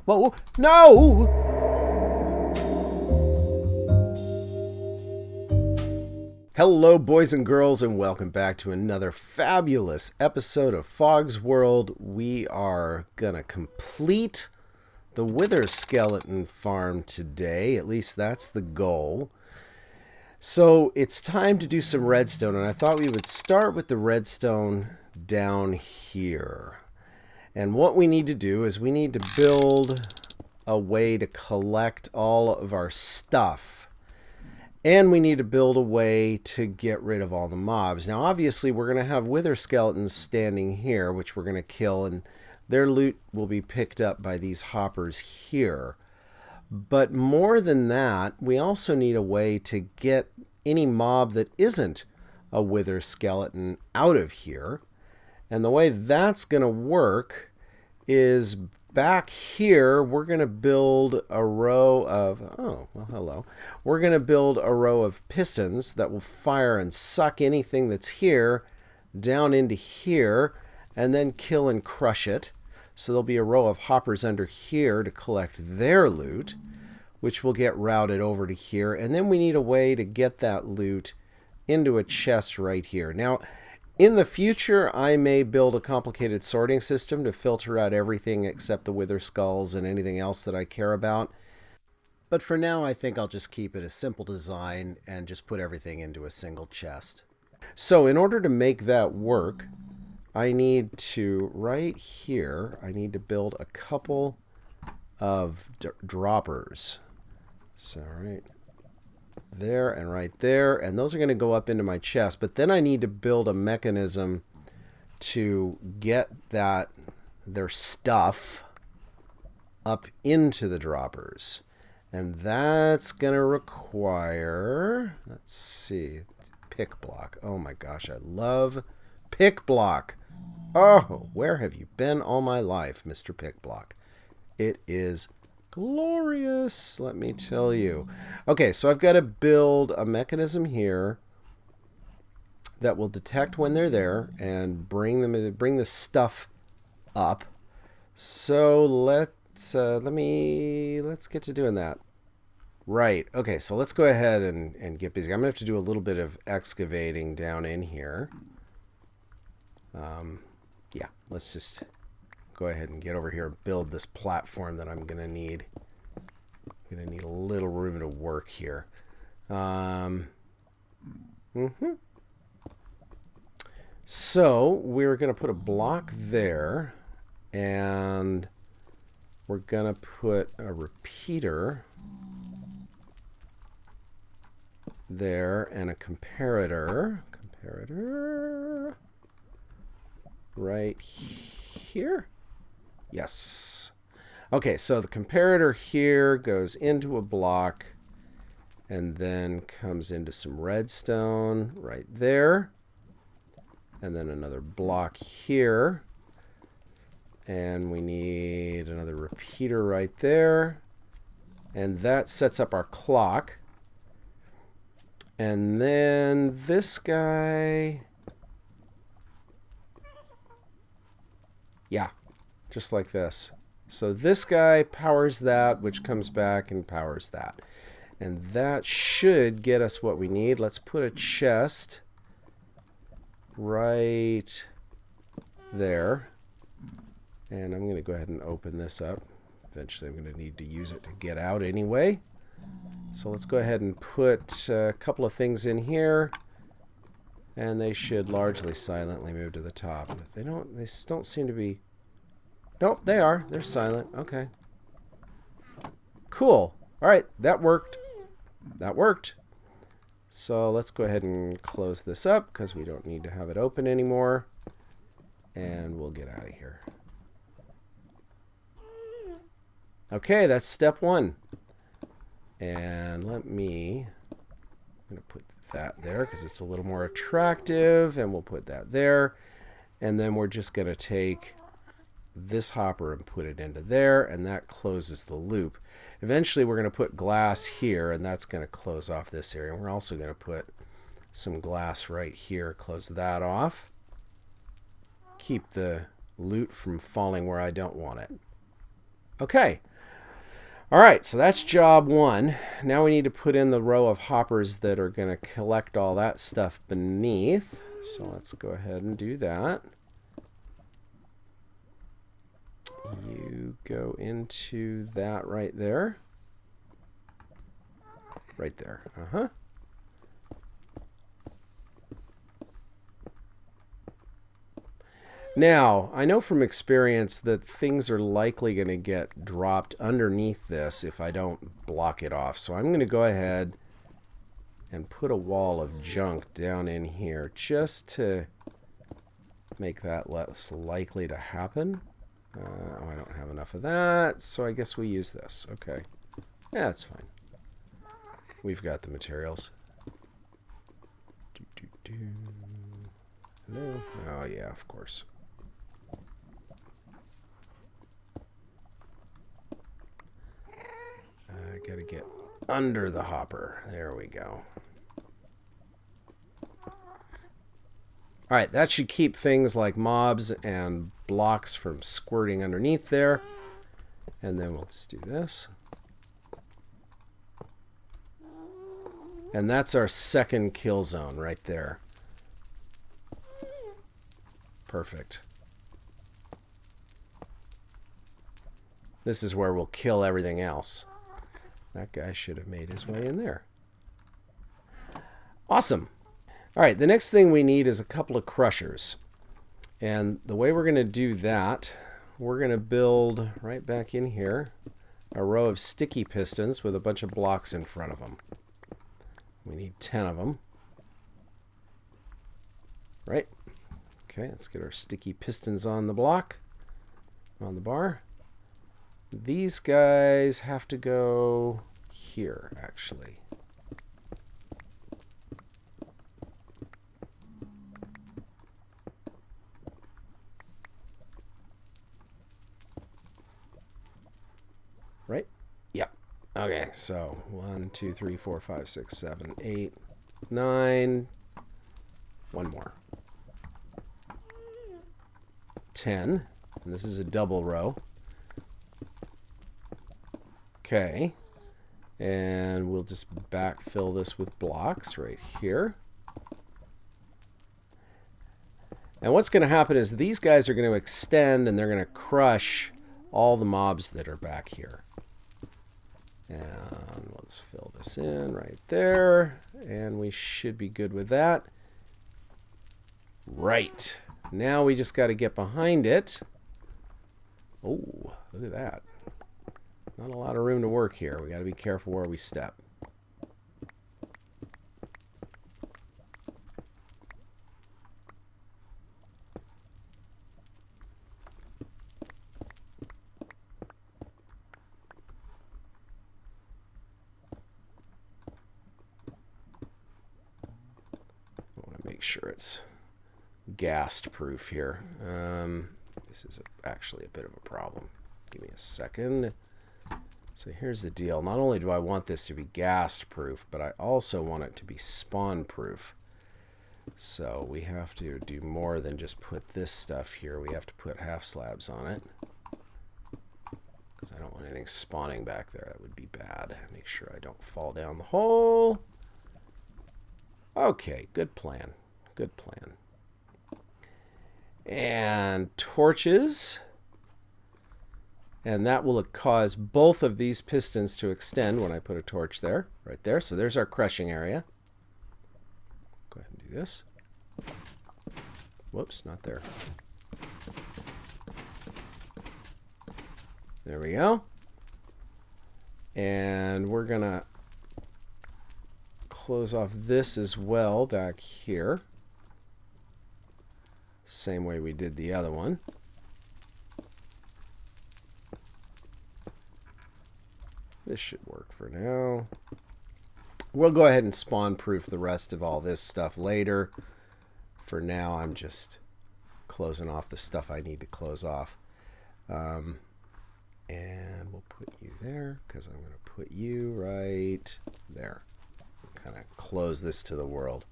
Whoa, no! Hello, boys and girls, and welcome back to another fabulous episode of Fog's World. We are gonna complete the Wither Skeleton farm today. At least that's the goal. So it's time to do some redstone, and I thought we would start with the redstone down here. And what we need to do is we need to build a way to collect all of our stuff. And we need to build a way to get rid of all the mobs. Now, obviously, we're going to have wither skeletons standing here, which we're going to kill, and their loot will be picked up by these hoppers here. But more than that, we also need a way to get any mob that isn't a wither skeleton out of here. And the way that's going to work is back here, we're going to build a row of, we're going to build a row of pistons that will fire and suck anything that's here down into here and then kill and crush it. So there'll be a row of hoppers under here to collect their loot, which will get routed over to here. And then we need a way to get that loot into a chest right here. Now, in the future, I may build a complicated sorting system to filter out everything except the wither skulls and anything else that I care about. But for now, I think I'll just keep it a simple design and just put everything into a single chest. So in order to make that work, I need to, right here, I need to build a couple of droppers. So right there and right there, and those are going to go up into my chest, but then I need to build a mechanism to get their stuff up into the droppers, and that's going to require, let's see, pick block. Oh my gosh, I love pick block. Oh, where have you been all my life, Mr. Pick Block? It is glorious, let me tell you. Okay, so I've got to build a mechanism here that will detect when they're there and bring the stuff up. So let's get to doing that. Right. Okay, so let's go ahead and get busy. I'm gonna have to do a little bit of excavating down in here. Yeah, let's just go ahead and get over here and build this platform that I'm going to need. I'm going to need a little room to work here. So we're going to put a block there, and we're going to put a repeater there and a comparator right here. Yes. Okay, so the comparator here goes into a block and then comes into some redstone right there. And then another block here. And we need another repeater right there. And that sets up our clock. And then this guy, yeah, just like this. So this guy powers that, which comes back and powers that. And that should get us what we need. Let's put a chest right there. And I'm going to go ahead and open this up. Eventually I'm going to need to use it to get out anyway. So let's go ahead and put a couple of things in here. And they should largely silently move to the top. But they don't seem to be... Nope, they are. They're silent. Okay. Cool. All right, that worked. That worked. So let's go ahead and close this up because we don't need to have it open anymore. And we'll get out of here. Okay, that's step one. And I'm going to put that there because it's a little more attractive, and we'll put that there. And then we're just going to take this hopper and put it into there, and that closes the loop. Eventually we're going to put glass here, and that's going to close off this area. We're also going to put some glass right here, close that off. Keep the loot from falling where I don't want it. Okay, All right, so that's job one. Now we need to put in the row of hoppers that are going to collect all that stuff beneath. So let's go ahead and do that. You go into that right there. Right there. Uh-huh. Now, I know from experience that things are likely going to get dropped underneath this if I don't block it off. So I'm going to go ahead and put a wall of junk down in here just to make that less likely to happen. Oh, I don't have enough of that, so I guess we use this. Okay. Yeah, that's fine. We've got the materials. Hello? Oh, yeah, of course. I gotta get under the hopper. There we go. Alright, that should keep things like mobs and blocks from squirting underneath there. And then we'll just do this. And that's our second kill zone right there. Perfect. This is where we'll kill everything else. That guy should have made his way in there. Awesome. All right, the next thing we need is a couple of crushers. And the way we're going to do that, we're going to build right back in here a row of sticky pistons with a bunch of blocks in front of them. We need 10 of them. Right? Okay, let's get our sticky pistons on the block, on the bar. These guys have to go here, actually. Right? Yep. Okay, so 1, 2, 3, 4, 5, 6, 7, 8, 9. One more. 10. And this is a double row. Okay. And we'll just backfill this with blocks right here. And what's going to happen is these guys are going to extend and they're going to crush all the mobs that are back here. And let's fill this in right there. And we should be good with that. Right. Now we just got to get behind it. Oh, look at that. Not a lot of room to work here. We got to be careful where we step. I want to make sure it's ghast proof here. This is actually a bit of a problem. Give me a second. So here's the deal. Not only do I want this to be ghast proof, but I also want it to be spawn proof. So we have to do more than just put this stuff here. We have to put half slabs on it. Because I don't want anything spawning back there. That would be bad. Make sure I don't fall down the hole. Okay, good plan. Good plan. And torches. And that will cause both of these pistons to extend when I put a torch there, right there. So there's our crushing area. Go ahead and do this. Whoops, not there. There we go. And we're going to close off this as well back here. Same way we did the other one. This should work for now. We'll go ahead and spawn proof the rest of all this stuff later. For now, I'm just closing off the stuff I need to close off. And we'll put you there because I'm going to put you right there. Kind of close this to the world.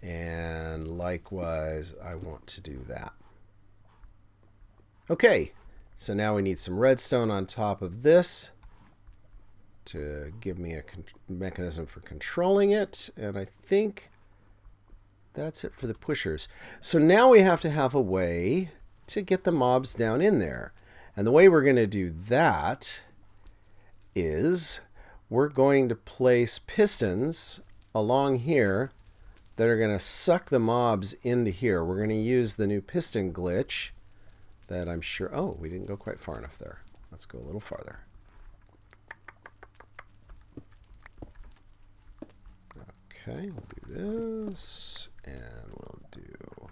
And likewise, I want to do that. Okay, So now we need some redstone on top of this to give me a mechanism for controlling it. And I think that's it for the pushers. So now we have to have a way to get the mobs down in there. And the way we're going to do that is we're going to place pistons along here that are going to suck the mobs into here. We're going to use the new piston glitch that I'm sure... Oh, we didn't go quite far enough there. Let's go a little farther. Okay, we'll do this, and we'll do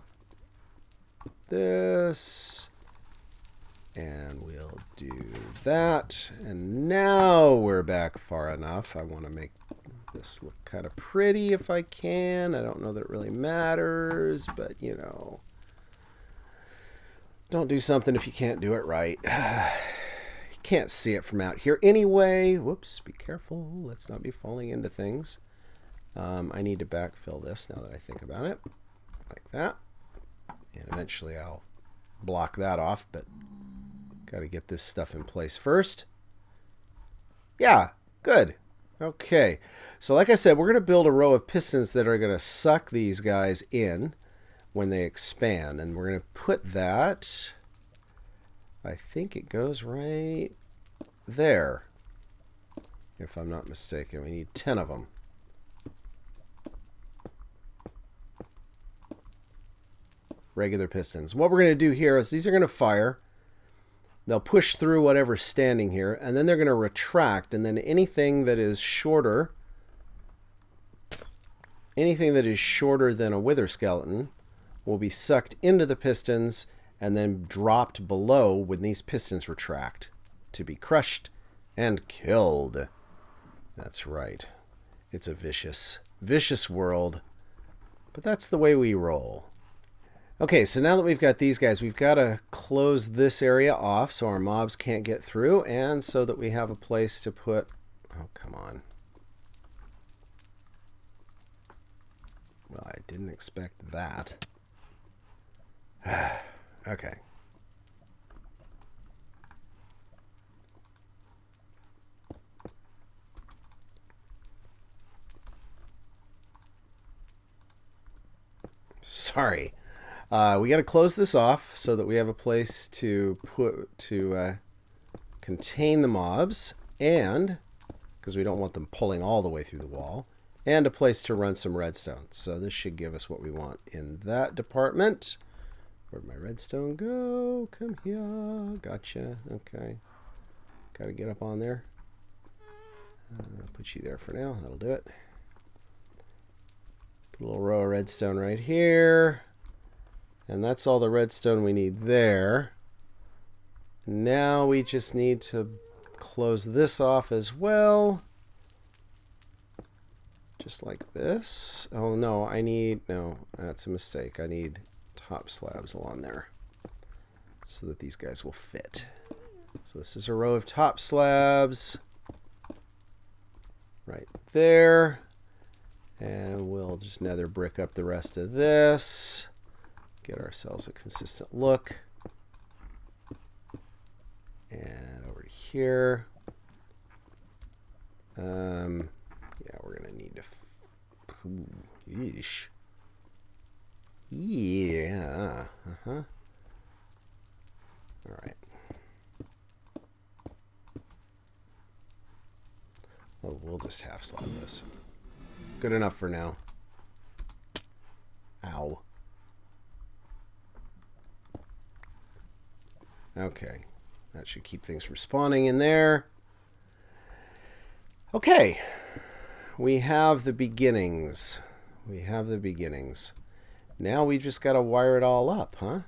this, and we'll do that. And now we're back far enough. I want to make this look kind of pretty if I can. I don't know that it really matters, but you know, don't do something if you can't do it right. You can't see it from out here anyway. Whoops, be careful. Let's not be falling into things. I need to backfill this now that I think about it. Like that. And eventually I'll block that off, but got to get this stuff in place first. Yeah, good. Okay. So like I said, we're going to build a row of pistons that are going to suck these guys in when they expand. And we're going to put that, I think it goes right there, if I'm not mistaken. We need 10 of them. Regular pistons. What we're going to do here is these are going to fire. They'll push through whatever's standing here, and then they're going to retract, and then anything that is shorter than a wither skeleton will be sucked into the pistons and then dropped below when these pistons retract to be crushed and killed. That's right. It's a vicious, vicious world, but that's the way we roll. Okay, so now that we've got these guys, we've got to close this area off so our mobs can't get through, and so that we have a place to put... Oh, come on. Well, I didn't expect that. Okay. Sorry. We got to close this off so that we have a place to contain the mobs, and because we don't want them pulling all the way through the wall, and a place to run some redstone. So this should give us what we want in that department. Where'd my redstone go? Come here. Gotcha. Okay. Got to get up on there. I'll put you there for now. That'll do it. Put a little row of redstone right here. And that's all the redstone we need there. Now we just need to close this off as well. Just like this. Oh no, no, that's a mistake. I need top slabs along there so that these guys will fit. So this is a row of top slabs right there. And we'll just nether brick up the rest of this. Get ourselves a consistent look. And over to here. Yeah, we're going to need to... Yeesh. Yeah. All right. Oh, we'll just half slab this. Good enough for now. Ow. Okay, that should keep things from spawning in there. Okay, we have the beginnings. We have the beginnings. Now we just got to wire it all up, huh?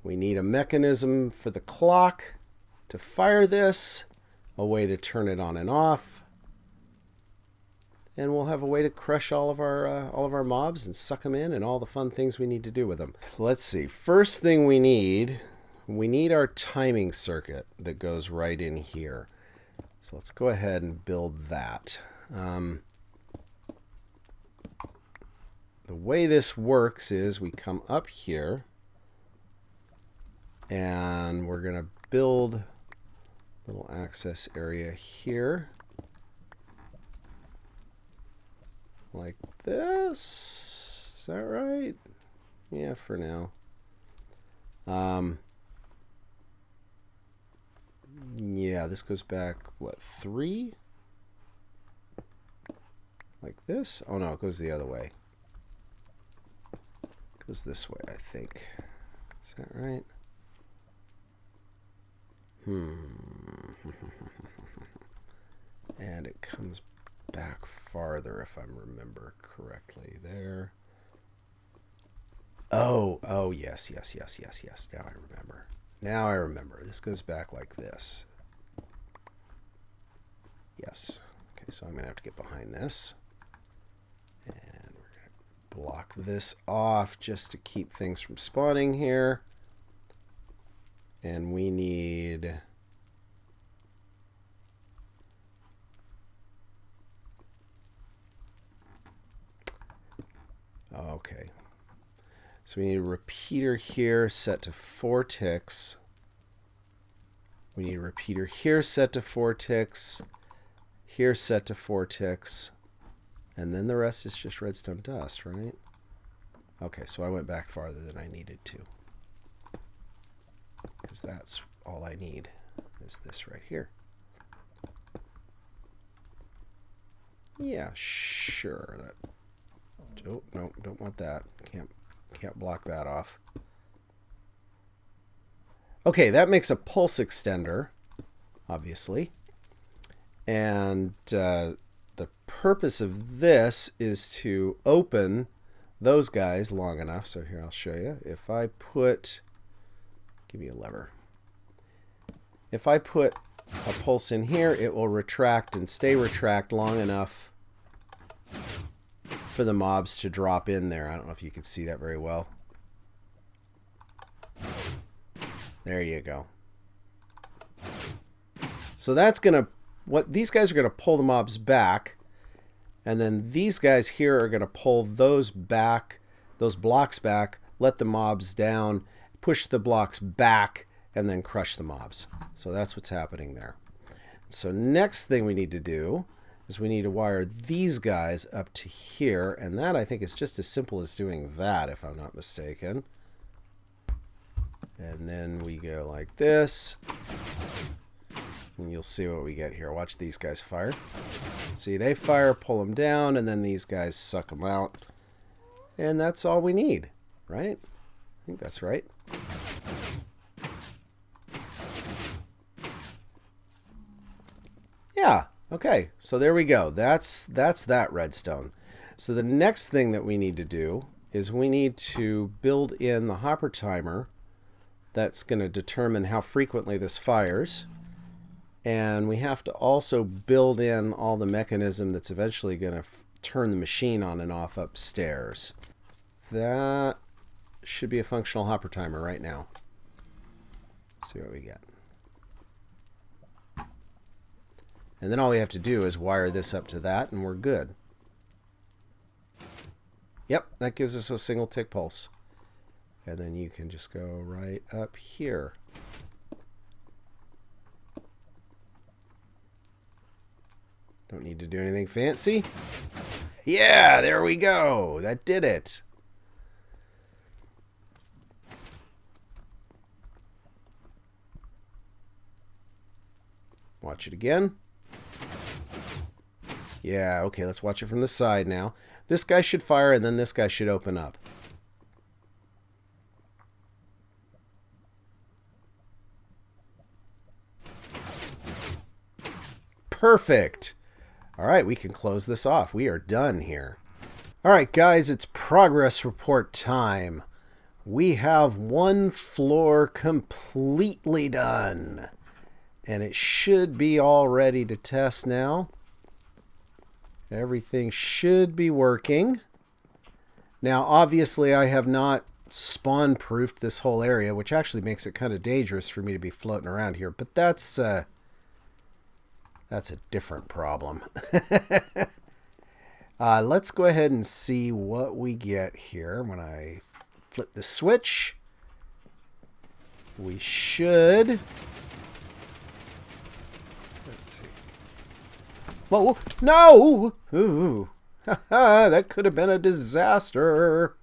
We need a mechanism for the clock to fire this, a way to turn it on and off, and we'll have a way to crush all of our mobs and suck them in and all the fun things we need to do with them. Let's see. First thing we need our timing circuit that goes right in here. So let's go ahead and build that. The way this works is we come up here And we're going to build a little access area here. Like this. Is that right? Yeah, for now. Yeah, this goes back, what, 3? Like this? Oh no, it goes the other way. It goes this way, I think. Is that right? And it comes back farther, if I remember correctly. There. Oh, yes. Now I remember. This goes back like this. Yes. Okay, so I'm going to have to get behind this. And we're going to block this off just to keep things from spawning here. And we need... Okay. So we need a repeater here set to 4 ticks. We need a repeater here set to 4 ticks. Here set to 4 ticks. And then the rest is just redstone dust, right? Okay, so I went back farther than I needed to. Because that's all I need is this right here. Yeah, sure. Oh, no, don't want that. Can't block that off. Okay, that makes a pulse extender, obviously. And the purpose of this is to open those guys long enough. So here, I'll show you. If I put... Give me a lever. If I put a pulse in here, it will retract and stay retract long enough for the mobs to drop in there. I don't know if you can see that very well. There you go. So that's gonna, what these guys are gonna pull the mobs back, and then these guys here are gonna pull those back, those blocks back, let the mobs down, push the blocks back, and then crush the mobs. So that's what's happening there. So next thing we need to do is we need to wire these guys up to here, and that I think is just as simple as doing that, if I'm not mistaken. And then we go like this, and you'll see what we get here. Watch these guys fire. See, they fire, pull them down, and then these guys suck them out. And that's all we need, right? I think that's right. Yeah, okay, so there we go. That's that redstone. So the next thing that we need to do is we need to build in the hopper timer that's going to determine how frequently this fires. And we have to also build in all the mechanism that's eventually going to turn the machine on and off upstairs. That should be a functional hopper timer right now. Let's see what we get. And then all we have to do is wire this up to that, and we're good. Yep, that gives us a single tick pulse. And then you can just go right up here. Don't need to do anything fancy. Yeah, there we go. That did it. Watch it again. Yeah, okay, let's watch it from the side now. This guy should fire, and then this guy should open up. Perfect. All right, we can close this off. We are done here. All right, guys, it's progress report time. We have one floor completely done. And it should be all ready to test now. Everything should be working. Now, obviously, I have not spawn-proofed this whole area, which actually makes it kind of dangerous for me to be floating around here. But that's a different problem. Let's go ahead and see what we get here when I flip the switch. we should... Let's see. Whoa, no! Ooh. That could have been a disaster.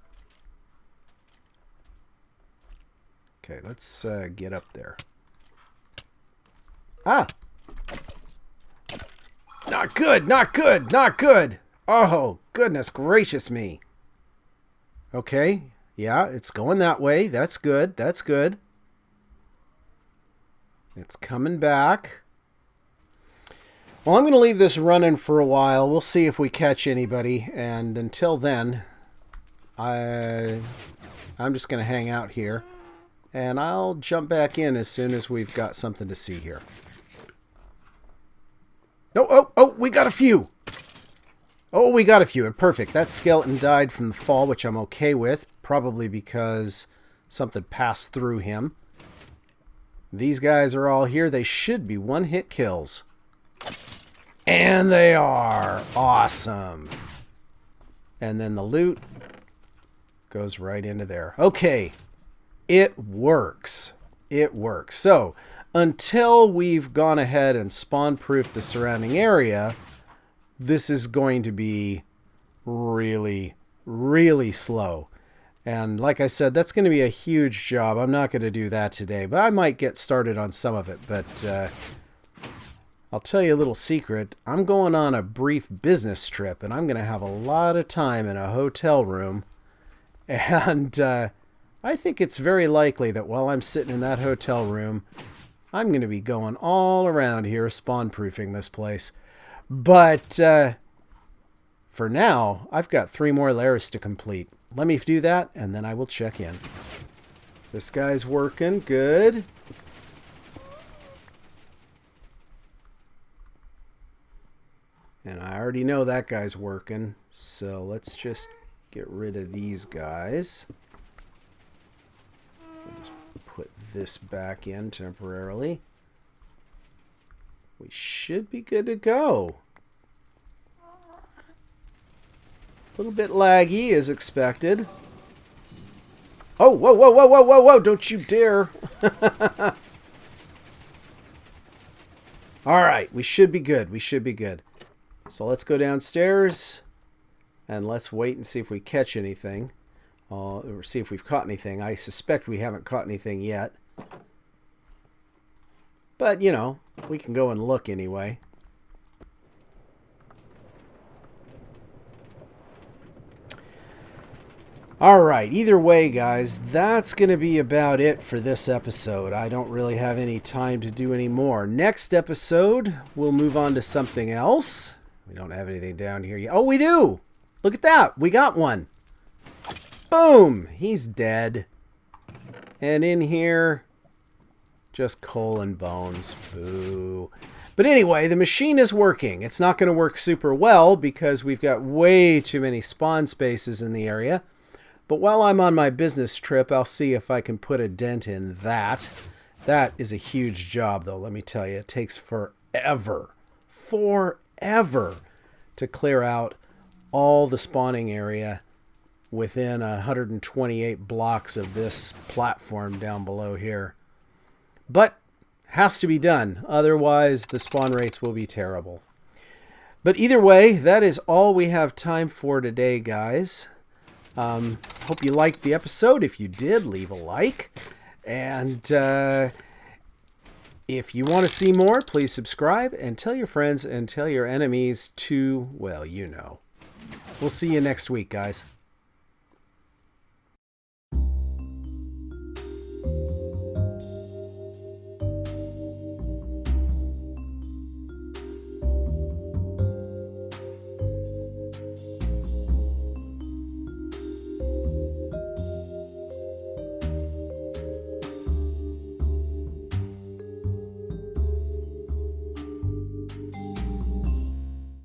Okay, let's get up there. Ah! Not good, not good, not good! Oh, goodness gracious me. Okay, yeah, it's going that way. That's good, that's good. It's coming back. Well, I'm going to leave this running for a while. We'll see if we catch anybody. And until then, I'm just going to hang out here. And I'll jump back in as soon as we've got something to see here. Oh, we got a few. Oh, we got a few. Perfect. That skeleton died from the fall, which I'm okay with. Probably because something passed through him. These guys are all here. They should be one-hit kills. And they are. Awesome. And then the loot goes right into there. Okay. It works. It works. So, until we've gone ahead and spawn-proofed the surrounding area, this is going to be really, really slow. And like I said, that's going to be a huge job. I'm not going to do that today, but I might get started on some of it. But I'll tell you a little secret. I'm going on a brief business trip, and I'm going to have a lot of time in a hotel room. And I think it's very likely that while I'm sitting in that hotel room, I'm going to be going all around here spawn-proofing this place. But for now, I've got 3 more layers to complete. Let me do that, and then I will check in. This guy's working. Good. And I already know that guy's working. So let's just get rid of these guys. We'll just put this back in temporarily. We should be good to go. A little bit laggy as expected. Oh, whoa, whoa, whoa, whoa, whoa, whoa, don't you dare. All right, we should be good. We should be good. So let's go downstairs and let's wait and see if we catch anything. Or see if we've caught anything. I suspect we haven't caught anything yet. But, you know, we can go and look anyway. Alright, either way, guys, that's going to be about it for this episode. I don't really have any time to do any more. Next episode, we'll move on to something else. We don't have anything down here yet. Oh, we do! Look at that! We got one! Boom! He's dead. And in here, just coal and bones. Boo. But anyway, the machine is working. It's not going to work super well because we've got way too many spawn spaces in the area. But while I'm on my business trip, I'll see if I can put a dent in that. That is a huge job, though, let me tell you. It takes forever to clear out all the spawning area within 128 blocks of this platform down below here. But has to be done. Otherwise, the spawn rates will be terrible. But either way, that is all we have time for today, guys. Hope you liked the episode. If you did, leave a like. And if you want to see more, please subscribe and tell your friends and tell your enemies to, well, you know. We'll see you next week, guys.